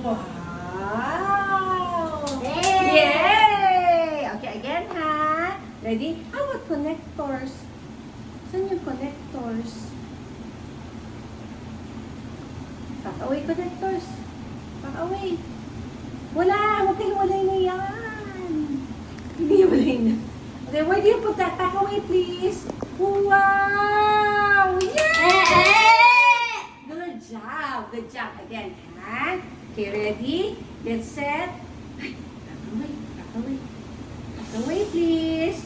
Wow! Yay! Yay! Okay, again ha. Ready? How about connectors? Saan yung connectors? Back away connectors. Back away. Wala! Huwag kayong walay na yan. Hindi walay na. Okay, where do you put that? Back away, please. Wow! Yay! Good job. Good job. Again, ha? Okay, ready? Get set. Ay, back away. Back away. Back away, please.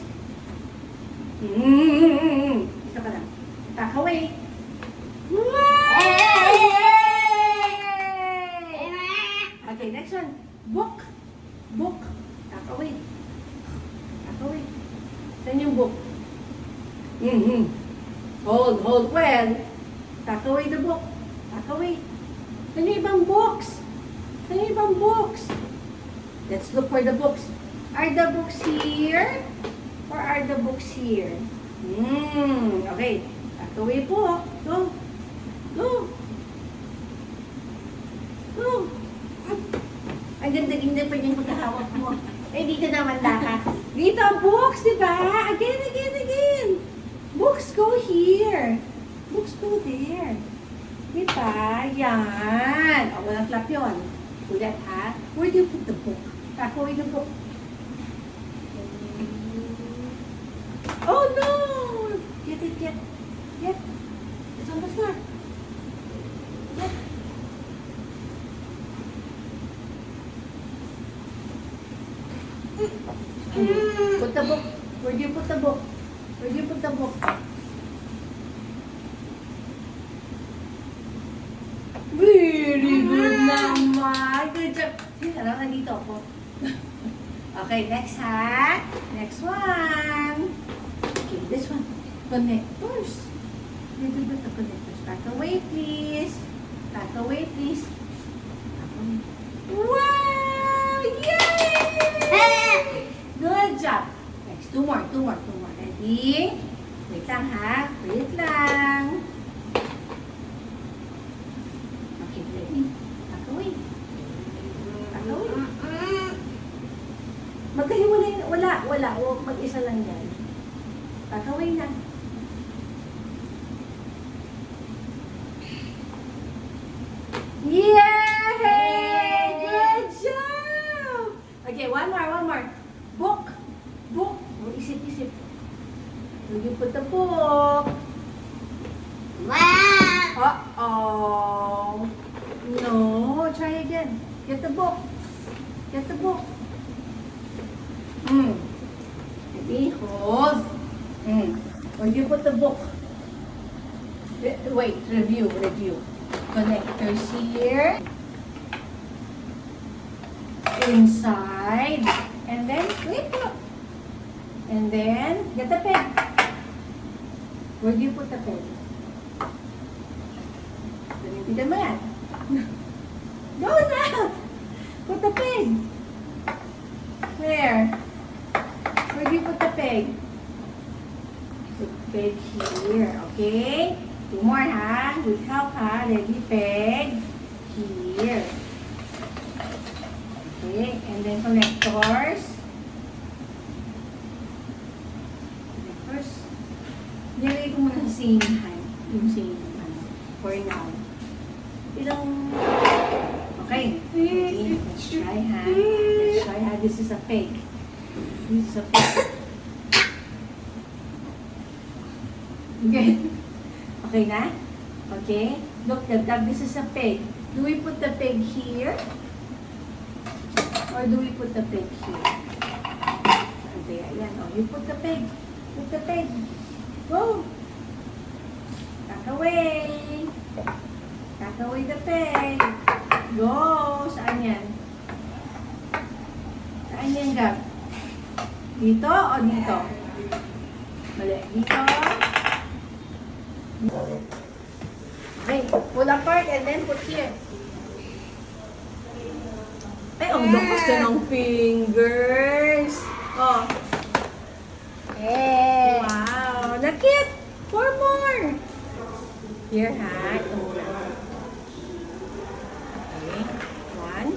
Dito ka lang. Back away. Wow! Yay! Okay, next one. Book. Book. Back away. Back away. Saan yung book? Hold well. Back away the book. Back away. Saan yung ibang books? Saan yung ibang books? Let's look for the books. Are the books here? Or are the books here? Okay. Back away po. Go. Go. Go. Ang ganda-ganda pa yung pagkahawak mo. Eh, dito naman laka. Dito, books, di ba? Again. Books go here. Books go there. Di ba? Yan. O, walang clap yun. Ulit, ha? Where do you put the book? Back away the book. Oh, no! Get. It's on the floor. Get. Put the book. Where do you put the book? Where do you put the book? Very good naman. Good job. Ano, nandito ako. Okay, next ha. Next one. Okay, this one. Connectors. Little bit of connectors. Back away, please. Back away, please. Back away. Wow! Yay! Good job. Next, two more. Ready? Wait lang ha. Wait lang. Okay, ready? Back away. Back away. Magkahiwalay na. Wala. Mag-isa lang yan. Back away na. Yay! Good job! Okay, one more. Book. Isip. Will you put the book? Wow! Uh-oh. No, try again. Get the book. Ready? Hold. Where do you put the book? Wait, review. Connectors here. Inside. And then, wait. And then, get the pen. Where do you put the pen? Ganyan mo yan. Go na! Put the pen. Where? Where do you put the peg? Put the peg here, okay? Two more ha. With help ha. Ready, peg. Here. Okay, and then connectors. Nilagay ko muna sa same hand. Yung same hand. For now. Okay. Let's try ha. This is a peg. Okay. Okay na? Okay. Look, this is a peg. Do we put the peg here? Or do we put the peg here? Okay, ayan. Oh, you put the peg. Put the peg. Go! Back away! Back away the peg! Go! Saan yan? Saan yan, Gab? Dito o dito? Mali. Dito. Okay. Pull apart and then put here. Ay, ang lakas na ng fingers. Oh. Wow. Nakit! 4 more. Here, ha? Ito muna. Okay. 1,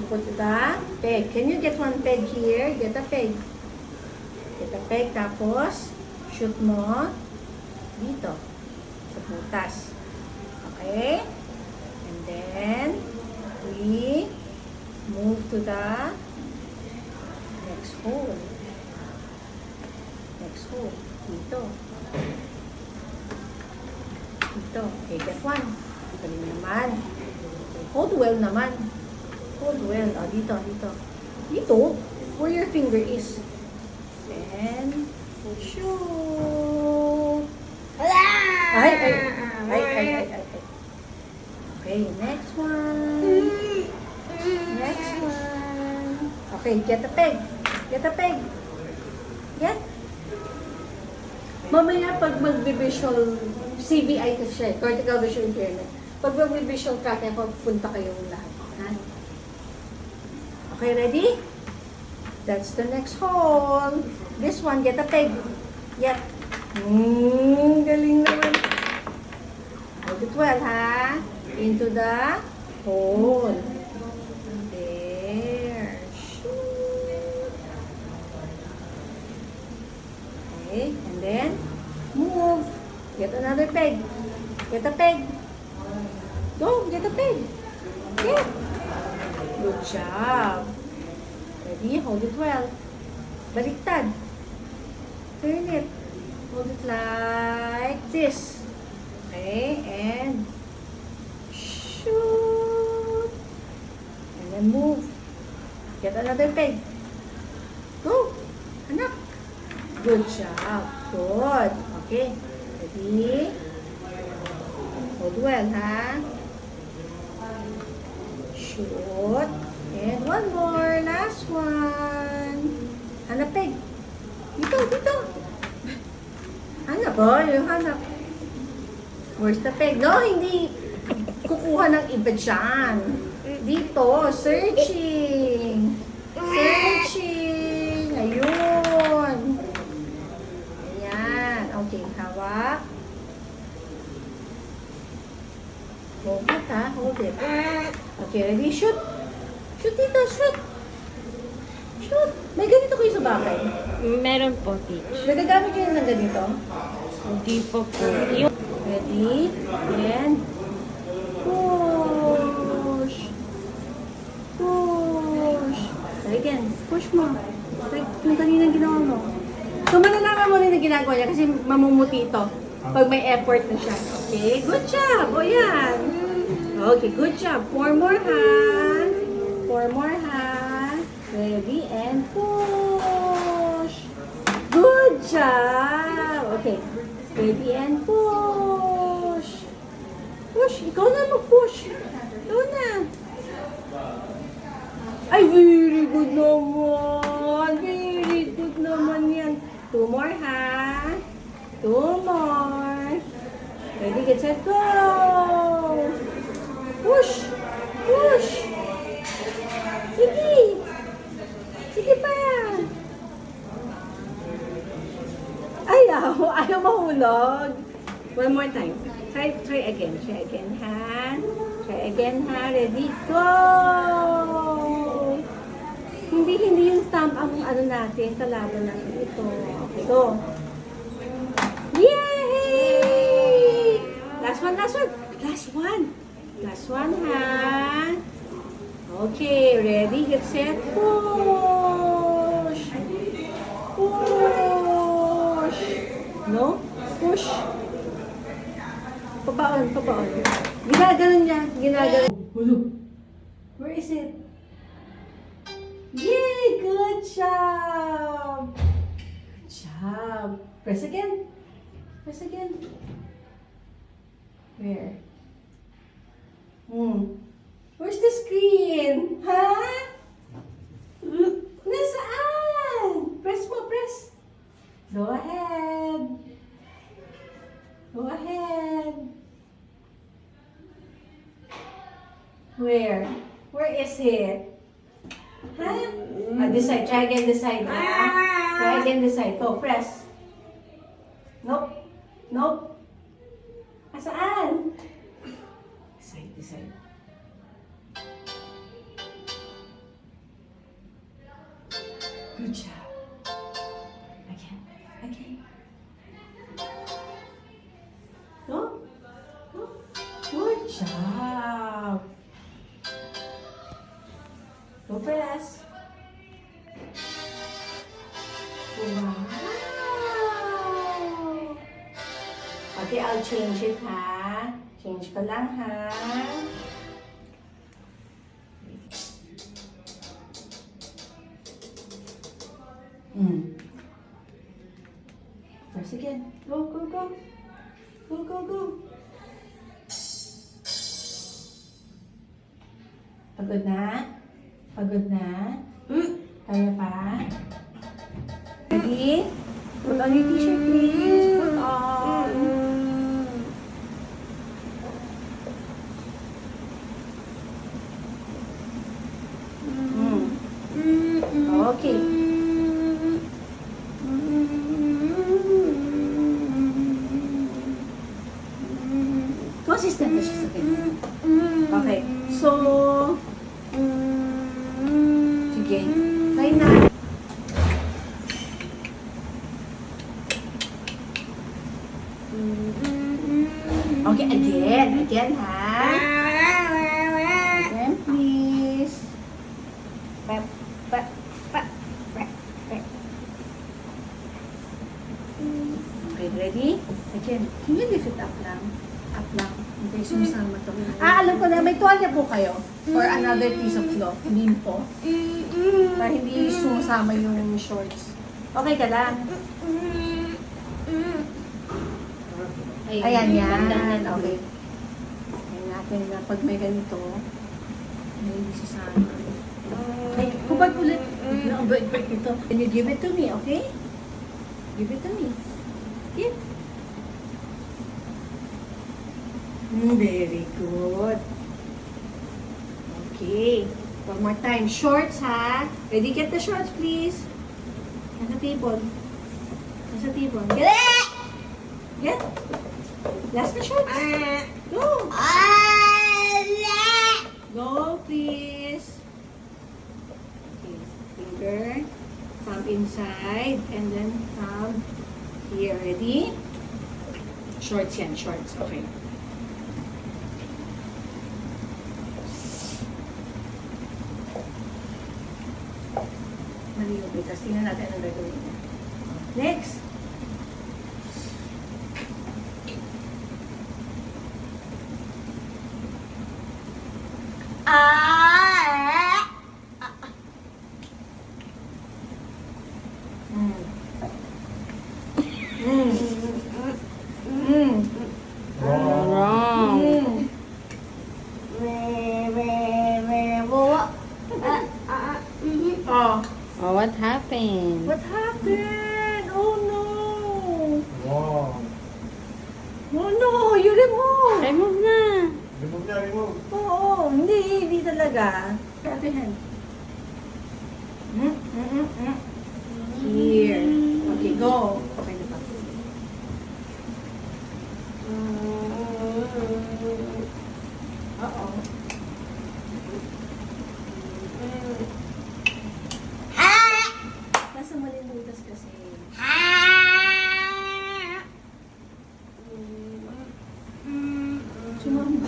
put the peg. Can you get one peg here? Get a peg. Get a peg, tapos shoot mo dito sa butas. Okay? And then, we move to the next hole. Next hole. Dito. Dito. Okay, get one. Galing naman. Hold well naman. Hold well. Oh, dito, dito. Dito, where your finger is. And, shoot. Ay. Okay, next one. Next one. Okay, get a peg. Get a peg. Get. Mamaya pag mag-visual, CVI kasi siya, Cortical Visual Impairment. Pag mag-visual ka, kaya pagpunta kayong lahat. Ha? Okay, ready? That's the next hole. This one, get a peg. Yep. Galing naman. Hold it well, ha? Into the hole. There. Shoot. Okay, and then move. Get another peg. Get a peg. Go, get a peg. Get. Good job. Ready? Hold it well. Baliktad. Turn it. Hold it like this. Okay, and shoot. And then move. Get another peg. Go. Anak. Good job. Good. Okay. Ready? Hold well, ha? Shoot. And one more. Last one. Hanap peg. Dito, dito. Hanap, oh. Yung hanap. Where's the peg? No, hindi kukuha ng iba dyan. Dito. Searching. Searching. Ayun. Ayan. Okay, hawak. Hold it, ha? Hold it. Okay, ready? Shoot. Shoot dito, shoot. Shoot. May ganito kayo sa bahay? Meron po, teach. Nagagamit kayo ng ganito? Hindi po po. Yung Ready? And push. Push. Try again. Push mo. Like yung kanina ginawa mo. So, malalaman mo rin na ginagawa niya kasi mamumuti ito pag may effort na siya. Okay? Good job! O yan! Okay, good job. Four more, ha? Four more, ha? Ready? And push! Good job! Okay. Ready? And push! Push! Ikaw na mag-push! Ikaw na! Ay, very good naman! Very good naman yan! Two more, ha? Two more! Ready, get set, go! Push! Push! Sige! Sige pa! Ayaw! Ayaw mahulog! One more time. Try again. Try again, ha? Try again, ha? Ready, go! Hindi yung stamp ang ano natin, kalaban natin ito. Okay, go! Yay! Last one, last one. Last one. Last one, ha? Okay, ready, get set, push! Push! No? Push! Pabaon, pabaon. Ginaganon niya, ginaganon. Where is it? Yay! Good job! Good job. Press again. Press again. Where? Where's the screen? Ha? Nasaan? Press mo, press. Go ahead. Go ahead. Where? Where is it? Huh? This side. Try again this side. Try again this side. Go, press. Nope. Nope. Saan? This side, this side. Good job. Again. Again. Go. Go. Good job. Go press. Wow. Okay, I'll change it, ha? Change ko lang, ha? Press again. Go, go, go. Go, go, go. Pagod na? Pagod na? Kaya pa? Ready? Put on your t-shirt, please. Put on. Okay. Consistent na siya sa kanya. Okay. So, sige. Try na. Okay, again. Again, ha? Again, please. Pa, pa, pa, pa, pa. Okay, ready? Again. Can you lift it up lang? Up lang. Okay, sumasama to. Alam ko na, may tuwalya po kayo. Or another piece of cloth. Beam po. Para hindi sumasama yung shorts. Okay ka lang? Ayan yan. Okay. Ayan natin na pag may ganito, hindi sasama. Okay, hubad ulit. Ang bait-bait nito. Can you give it to me, okay? Give it to me. Give. Very good. Okay. One more time. Shorts, ha? Ready? Get the shorts, please. Nasa table. Nasa table. Get it! Get. Last na shorts. Go. Go, please. Okay. Finger. Thumb inside. And then thumb here. Ready? Shorts yan. Shorts. Okay. Mali yung bitas. Tingnan natin ang gagawin niya. Next. Wrong. Oh. Oh, what happened? What happened? Oh no! Wow. Oh no! You remove! Remove na. Remove na, remove. Oo, hindi talaga. Other hand. Here. Okay, go. Okay na ba? Uh-oh. Nasa maling butas kasi. Sumamba.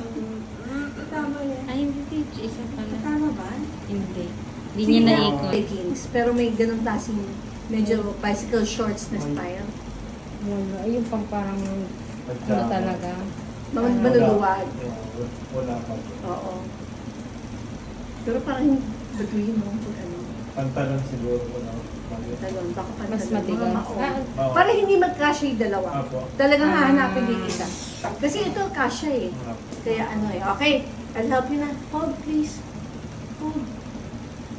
Tama yan. Ay, hindi teach. Isa pala. Tama ba? Hindi. Hindi niya naikot. Leggings, pero may ganun klaseng medyo bicycle shorts na style. Wala. Ayun pang parang ano talaga. Maluluwag. Wala pa. Oo. Pero parang baguhin mo kung ano. Pantalon siguro ko na. Talon, baka pantalon. Mas matigas. Mga maong. Oo. Para hindi magkasya yung dalawa. Apo. Talagang Ah. hahanapin yung isa. Kasi ito kasya eh. Apo. Kaya ano eh. Okay, I'll help you na. Hold please. Hold.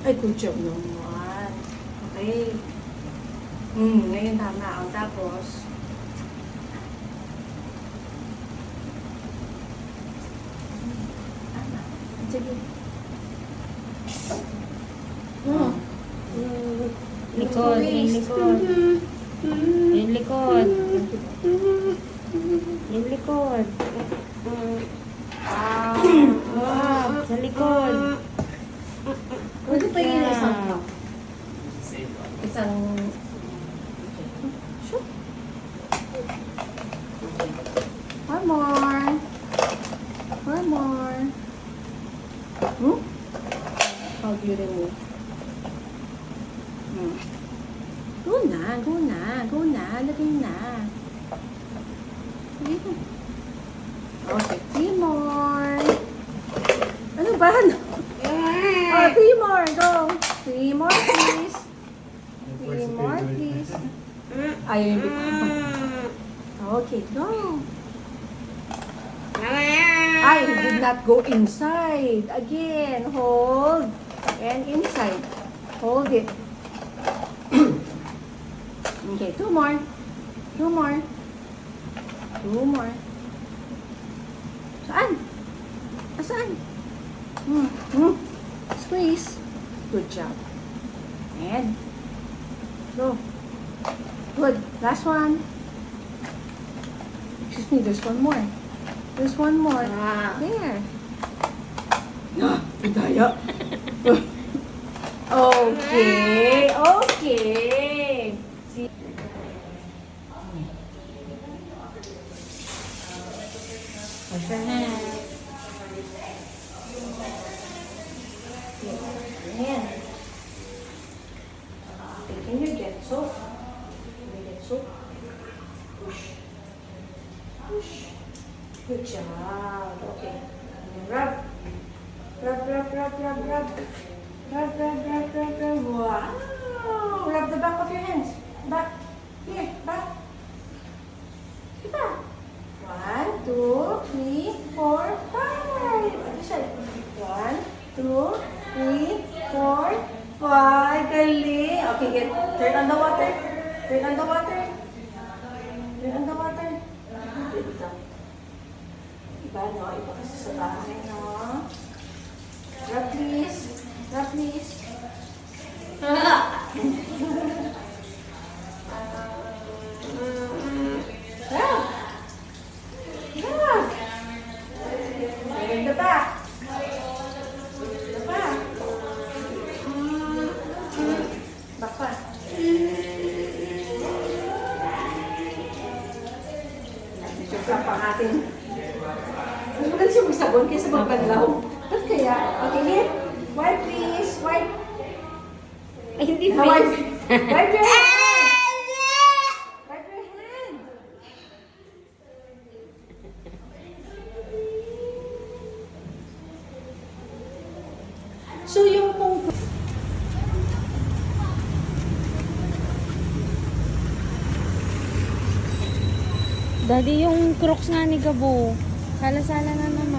Ay, good job naman. Okay. Ngayon tama. Ang tapos, tama. Sige. Likod. Yung likod. Yung likod. Yung likod. Wow. Sa likod. Pwede pa yun isang pa. isang... Shoot. One more. One more. Hmm? How do you remove? Hmm. Go na, go na, go na. Lagay na. Lagay na. Okay, 3 more. Ano ba? Oh, 3 more. Go. 3 more, please. 3 more, please. Ayaw yung bitawan. Okay, go. I did not go inside. Again, hold. And inside. Hold it. Okay, 2 more. 2 more. 2 more. Saan? Saan? Squeeze. Good job. And go. Good. Last one. Excuse me, there's one more. There's one more. There. Daya. Okay. Okay. See. Wash your hands. Ayan. Okay, can you get soap? Can you get soap? Push. Push. Good job. Okay. And then rub. Rub, rub, rub, rub, rub. Rub, rub, rub, rub, rub. Wow. Rub the back of your hands. Back. Here, back. Here, back. 1, 2, 3, 4, 5. Other side. 1, 2, 3, 4, 5. Galing. Okay, get. Turn on the water. Turn on the water. Turn on the water. Dito. Iba, no? Iba kasi sa bahay, no? Rub, please. Rub, please. Rub. Rub. In the back. The back. Back pa. Flap ang ating. Mas maganda siya magsabon kaysa magbanlaw. Ba't kaya? Okay, here. Wipe please. Wipe. Ay, hindi Now, wipe. Wipe your hand. Wipe your hand. So, yung pong... Daddy, yung Crocs nga ni Gabo. Sala-sala na naman.